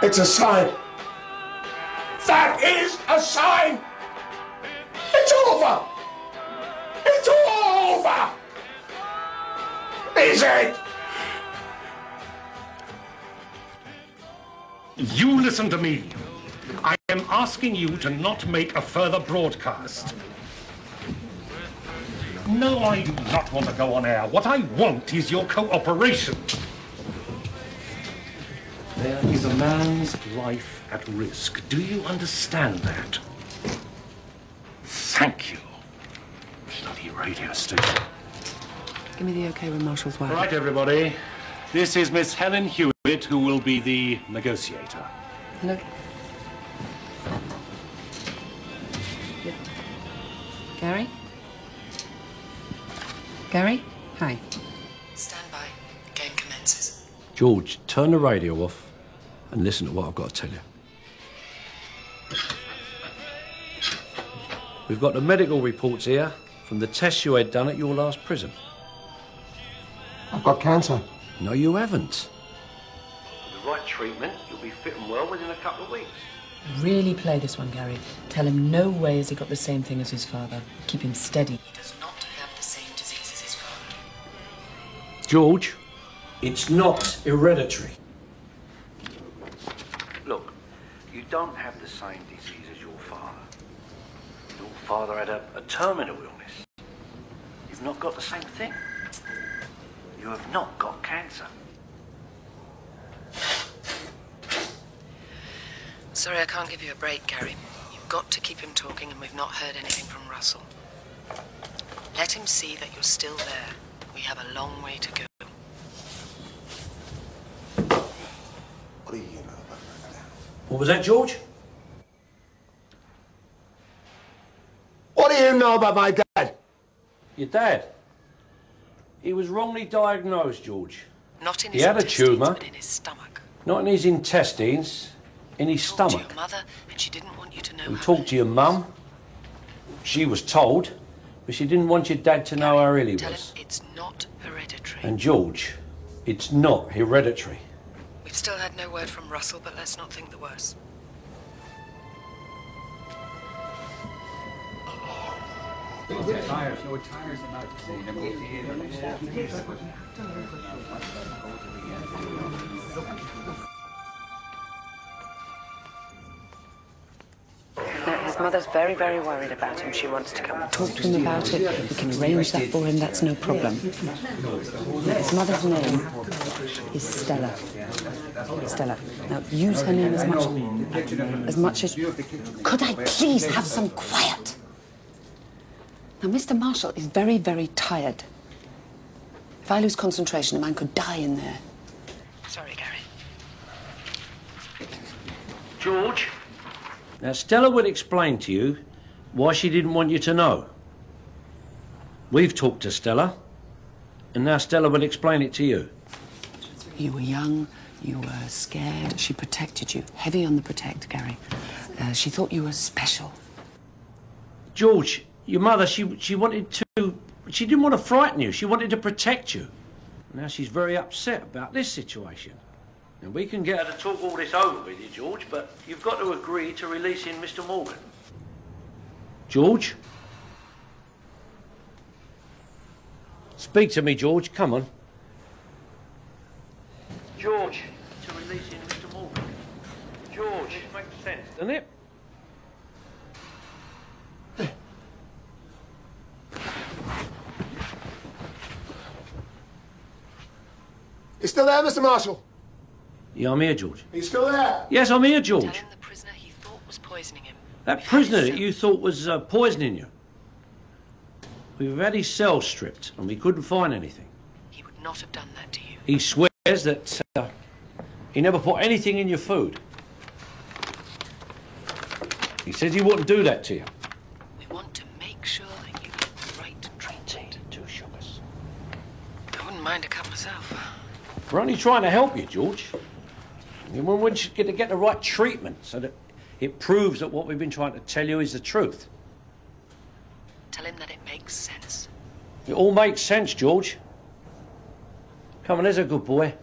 It's a sign. That is a sign. It's over. It's over. Is it? You listen to me. I am asking you to not make a further broadcast. No, I do not want to go on air. What I want is your cooperation. There is a man's life at risk. Do you understand that? Thank you. Bloody radio station. Give me the okay when Marshall's wife. Right, everybody. This is Miss Helen Hewitt, who will be the negotiator. Hello. Yep. Gary? Gary? Hi. Stand by. Game commences. George, turn the radio off and listen to what I've got to tell you. We've got the medical reports here from the tests you had done at your last prison. I've got cancer. No, you haven't. With the right treatment, you'll be fit and well within a couple of weeks. Really play this one, Gary. Tell him no way has he got the same thing as his father. Keep him steady. He does not have the same disease as his father. George, it's not hereditary. Look, you don't have the same disease as your father. Your father had a terminal illness. You've not got the same thing. You have not got cancer. Sorry, I can't give you a break, Gary. You've got to keep him talking, and we've not heard anything from Russell. Let him see that you're still there. We have a long way to go. What do you know about my dad? What was that, George? What do you know about my dad? Your dad. He was wrongly diagnosed, George. Not in his He had a intestines, tumour. but in his stomach. Not in his intestines, in his Talked to stomach. your mother, and she didn't want you to know. We how talked to your mum. She was told, but she didn't want your dad to know how ill he Tell was. him it's not hereditary. And George, it's not hereditary. We've still had no word from Russell, but let's not think the worst. His mother's very, very worried about him. She wants to come and Talk to him about it. We can arrange that for him. That's no problem. Now, his mother's name is Stella. Stella. Now, use her name as much as... Could I please have some quiet? Now, Mr. Marshall is very, very tired. If I lose concentration, a man could die in there. Sorry, Gary. George? Now, Stella would explain to you why she didn't want you to know. We've talked to Stella, and now Stella will explain it to you. You were young, you were scared. She protected you. Heavy on the protect, Gary. She thought you were special. George, your mother, she wanted to... She didn't want to frighten you. She wanted to protect you. Now she's very upset about this situation. Now, we can get her to talk all this over with you, George, but you've got to agree to releasing Mr. Morgan. George? Speak to me, George. Come on. George, to releasing Mr. Morgan. George, it makes sense, doesn't it? You still there, Mr. Marshall? Yeah, I'm here, George. Are you still there? Yes, I'm here, Tell George. him the prisoner he thought was poisoning him. That prisoner that you thought was poisoning you. We've had his cell stripped and we couldn't find anything. He would not have done that to you. He swears that he never put anything in your food. He says he wouldn't do that to you. We want to make sure that you get the right treatment. 2 sugars. I wouldn't mind a cup myself. We're only trying to help you, George. We want you to get the right treatment so that it proves that what we've been trying to tell you is the truth. Tell him that it makes sense. It all makes sense, George. Come on, there's a good boy.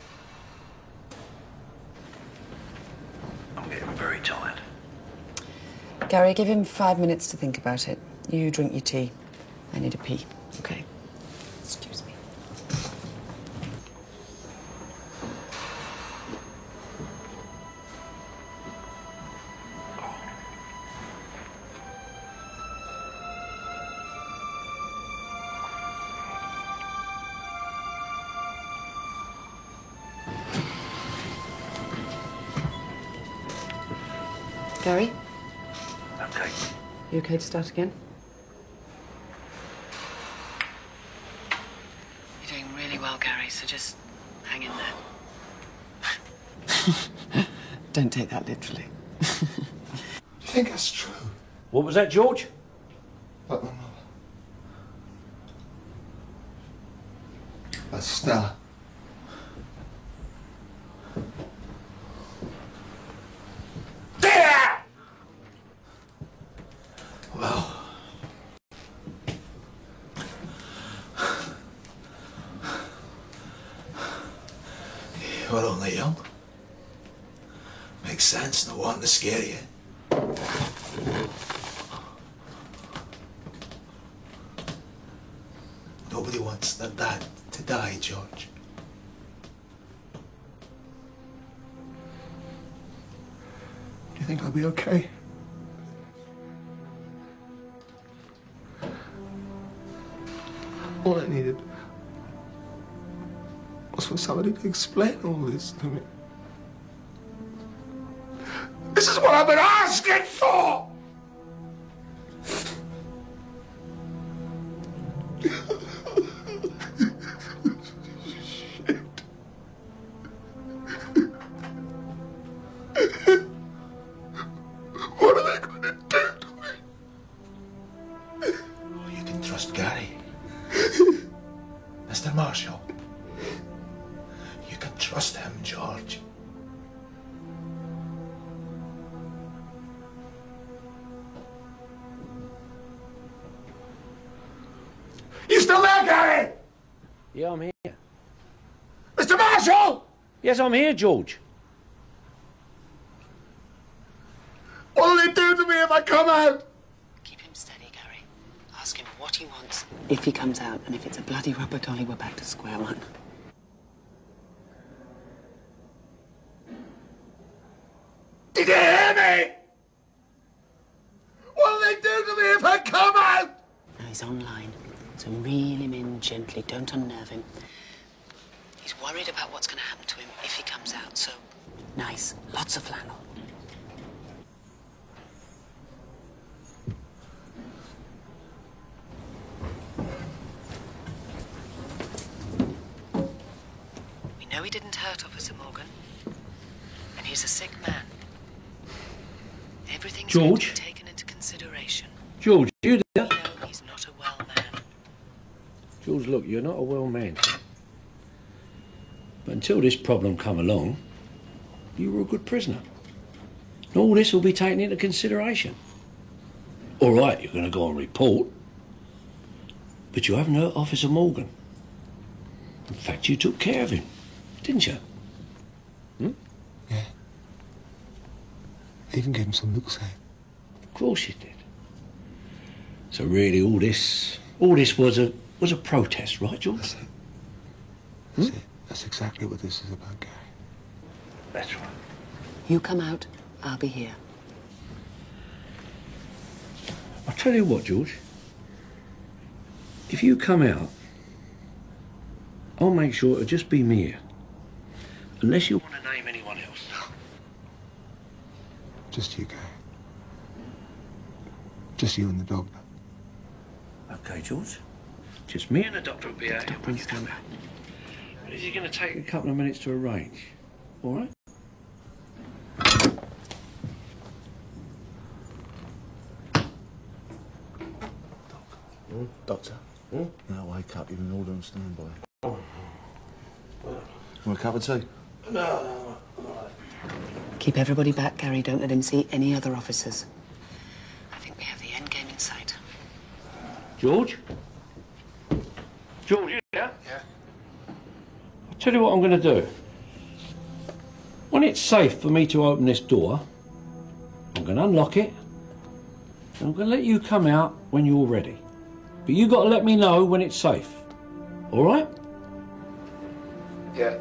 very tired. Gary, give him 5 minutes to think about it. You drink your tea. I need a pee. Okay. Excuse me. Gary? Okay. You okay to start again? You're doing really well, Gary, so just hang in there. Don't take that literally. Do you think that's true? What was that, George? About my mother. About Stella. Well, we're only young. Makes sense, not wanting to scare you. Nobody wants their dad to die, George. Do you think I'll be okay? All I needed was for somebody to explain all this to me. This is what I've been asking for! What are they going to do to me? Oh, you can trust Gary. Mr. Marshall. You can trust him, George. You still there, Gary? Yeah, I'm here. Mr. Marshall! Yes, I'm here, George. What will they do to me if I come out? Keep him steady, Gary. Ask him what he wants. If he comes out, and if it's a bloody rubber dolly, we're back to square one. Did you hear me? What will they do to me if I come out? Now he's online, so reel him in gently. Don't unnerve him. He's worried about what's going to happen to him if he comes out, so... Nice. Lots of flannel. We know he didn't hurt Officer Morgan. And he's a sick man. Everything's going to George? be taken into consideration. George, you there? We know he's not a well man. George, look, you're not a well man. But until this problem come along, you were a good prisoner. And all this will be taken into consideration. All right, you're going to go and report. But you haven't hurt Officer Morgan. In fact, you took care of him, didn't you? Yeah. I even gave him some looks at. Of course you did. So really, all this was a protest, right, George? That's it. That's it. That's exactly what this is about, Gary. That's right. You come out, I'll be here. I'll tell you what, George. If you come out, I'll make sure it'll just be me here. Unless you want to name anyone else. Just you, Gary. Just you and the doctor. Okay, George. Just me and the doctor will be out here when you Please come don't. out. But this is going to take a couple of minutes to arrange. All right? Doctor? Now wake up, you're in order and standby. Want a cup of tea? Keep everybody back, Gary. Don't let him see any other officers. I think we have the end game in sight. George? George, you there? Yeah. I'll tell you what I'm going to do. When it's safe for me to open this door, I'm going to unlock it. And I'm going to let you come out when you're ready. But you got to let me know when it's safe. All right? Yeah.